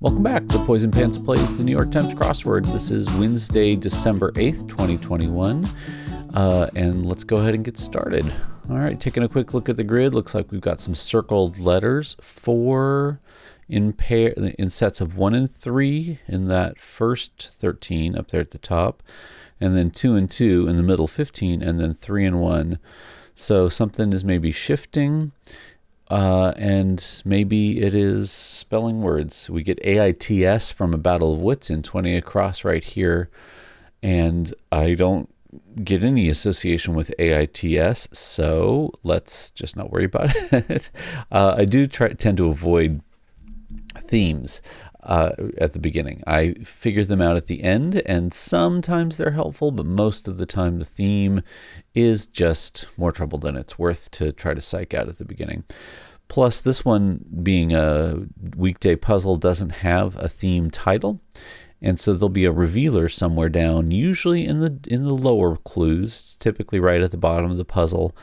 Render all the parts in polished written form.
Welcome back to Poison Pants Plays the New York Times Crossword. This is Wednesday, December 8th, 2021. And let's go ahead and get started. All right, taking a quick look at the grid. Looks like we've got some circled letters, 4 in sets of 1 and 3 in that first 13 up there at the top, and then 2 and 2 in the middle 15, and then 3 and 1. So something is maybe shifting. And maybe it is spelling words. We get AITS from A Battle of Wits in 20 across right here. And I don't get any association with AITS, so let's just not worry about it. I do tend to avoid themes at the beginning. I figure them out at the end, and sometimes they're helpful, but most of the time the theme is just more trouble than it's worth to try to psych out at the beginning. Plus, this one, being a weekday puzzle, doesn't have a theme title, and so there'll be a revealer somewhere down, usually in the lower clues, typically right at the bottom of the puzzle.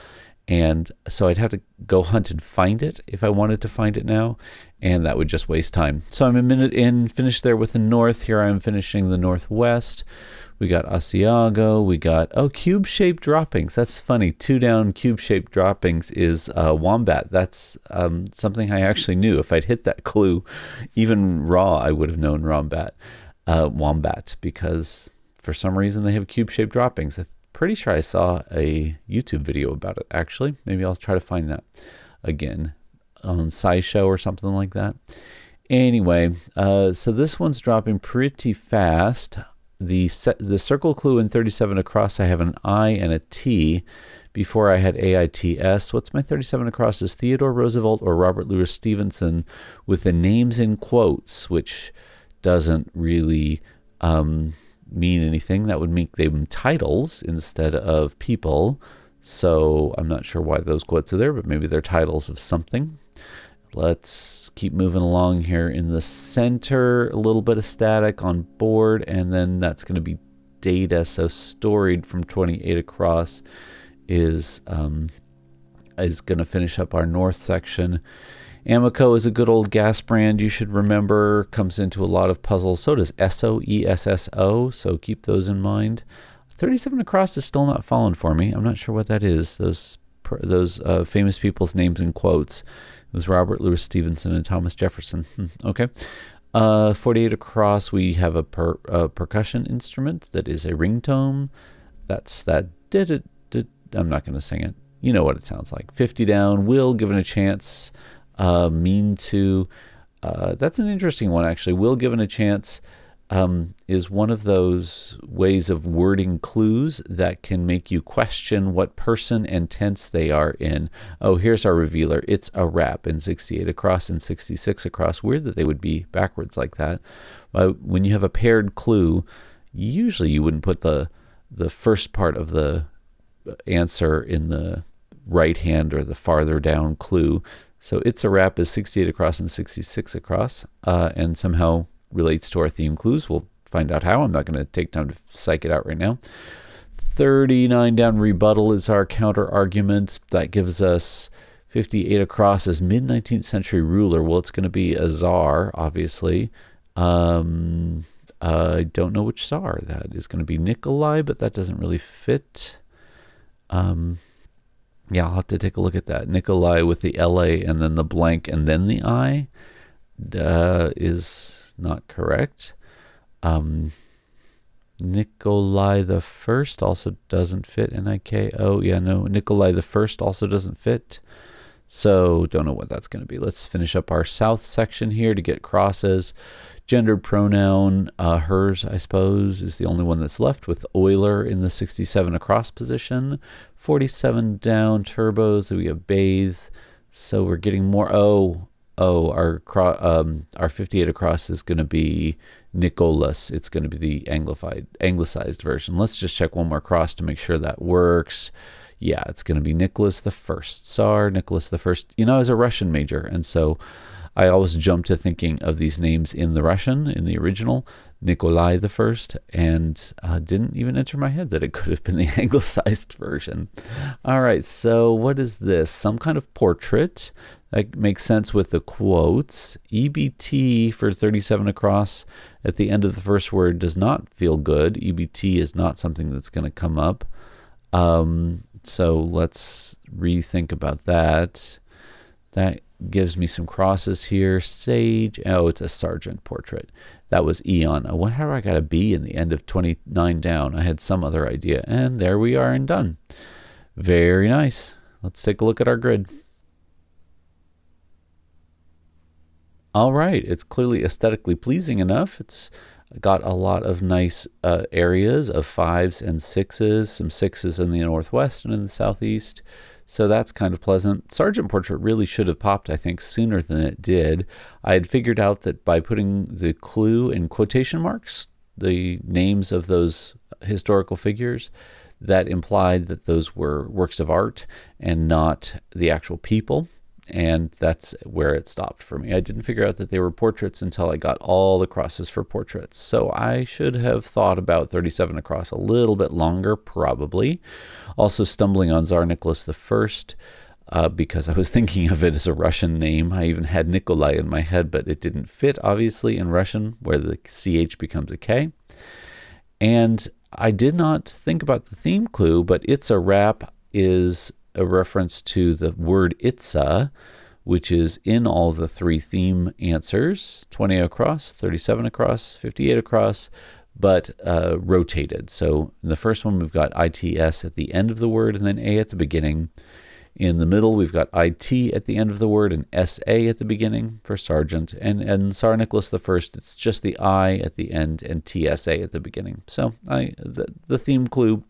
And so I'd have to go hunt and find it if I wanted to find it now, and that would just waste time. So I'm a minute in, finished there with the north. Here I am finishing the northwest. We got Asiago. We got, cube-shaped droppings. That's funny. 2 down cube-shaped droppings is WOMBAT. That's something I actually knew. If I'd hit that clue, even raw, I would have known WOMBAT, because for some reason they have cube-shaped droppings. Pretty sure I saw a YouTube video about it, actually. Maybe I'll try to find that again on SciShow or something like that. Anyway, so this one's dropping pretty fast. The circle clue in 37 across, I have an I and a T. Before I had AITS. What's my 37 across is Theodore Roosevelt or Robert Louis Stevenson with the names in quotes, which doesn't really mean anything. That would make them titles instead of people. So I'm not sure why those quotes are there, but maybe they're titles of something. Let's keep moving along here. In the center, a little bit of static on board, and then that's going to be data. So storied from 28 across is going to finish up our north section. AMOCO is a good old gas brand you should remember. Comes into a lot of puzzles. So does esso, E-S-S-O, so keep those in mind. 37 across is still not falling for me. I'm not sure what that is. Those famous people's names in quotes. It was Robert Louis Stevenson and Thomas Jefferson. Okay. 48 across, we have a percussion instrument that is a ringtone. That's that. I'm not going to sing it. You know what it sounds like. 50 down, will given a chance. Mean to. That's an interesting one, actually. Will given a chance is one of those ways of wording clues that can make you question what person and tense they are in. Oh, here's our revealer. It's a rap in 68 across and 66 across. Weird that they would be backwards like that. When you have a paired clue, usually you wouldn't put the first part of the answer in the right hand or the farther down clue. So it's a rap is 68 across and 66 across, and somehow relates to our theme clues. We'll find out how. I'm not going to take time to psych it out right now. 39 down, rebuttal is our counter argument. That gives us 58 across as mid-19th century ruler. Well, it's going to be a czar, obviously. I don't know which czar that is going to be. Nikolai, but that doesn't really fit. Yeah, I'll have to take a look at that. Nikolai with the LA and then the blank and then the I is not correct. Nikolai the First also doesn't fit. N-I-K-O. Yeah, no. Nikolai the First also doesn't fit. So don't know what that's going to be. Let's finish up our south section here to get crosses. Gendered pronoun, hers, I suppose, is the only one that's left with Euler in the 67 across position. 47 down, turbos, we have bathe. So we're getting more. Our 58 across is going to be Nicholas. It's going to be the anglicized version. Let's just check one more cross to make sure that works. Yeah, it's going to be Nicholas the First. Tsar Nicholas the First. You know, I was a Russian major, and so I always jump to thinking of these names in the Russian, in the original, Nikolai the First, and didn't even enter my head that it could have been the anglicized version. All right, so what is this? Some kind of portrait. That makes sense with the quotes. EBT for 37 across at the end of the first word does not feel good. EBT is not something that's going to come up. So let's rethink about that. That gives me some crosses here. Sage. Oh, it's a sergeant portrait. That was Eon. Oh, how I got a B in the end of 29 down? I had some other idea. And there we are and done. Very nice. Let's take a look at our grid. All right, it's clearly aesthetically pleasing enough. It's got a lot of nice areas of 5s and 6s, some 6s in the northwest and in the southeast. So that's kind of pleasant. Sergeant portrait really should have popped, I think, sooner than it did. I had figured out that by putting the clue in quotation marks, the names of those historical figures, that implied that those were works of art and not the actual people. And that's where it stopped for me. I didn't figure out that they were portraits until I got all the crosses for portraits. So I should have thought about 37 across a little bit longer, probably. Also stumbling on Tsar Nicholas I because I was thinking of it as a Russian name. I even had Nikolai in my head, but it didn't fit, obviously, in Russian, where the CH becomes a K. And I did not think about the theme clue, but It's a Rap is a reference to the word itza, which is in all the 3 theme answers, 20 across, 37 across, 58 across, but rotated. So in the first one, we've got ITS at the end of the word and then A at the beginning. In the middle, we've got IT at the end of the word and SA at the beginning for sergeant. And Tsar Nicholas I, it's just the I at the end and TSA at the beginning. So the theme clue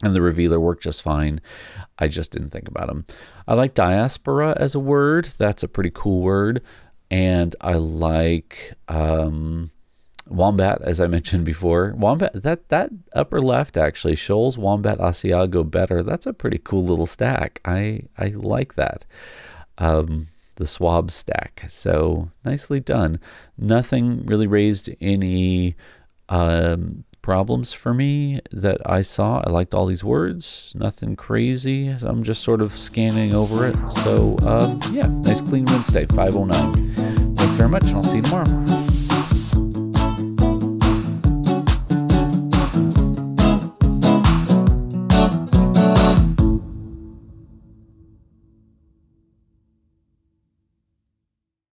and the revealer work just fine. I just didn't think about them. I like diaspora as a word. That's a pretty cool word. And I like wombat, as I mentioned before. Wombat, that upper left actually, Shoals, Wombat, Asiago, Better. That's a pretty cool little stack. I like that. The swab stack. So nicely done. Nothing really raised any problems for me that I saw. I liked all these words, nothing crazy. I'm just sort of scanning over it. So yeah, nice clean Wednesday, 509. Thanks very much, and I'll see you tomorrow.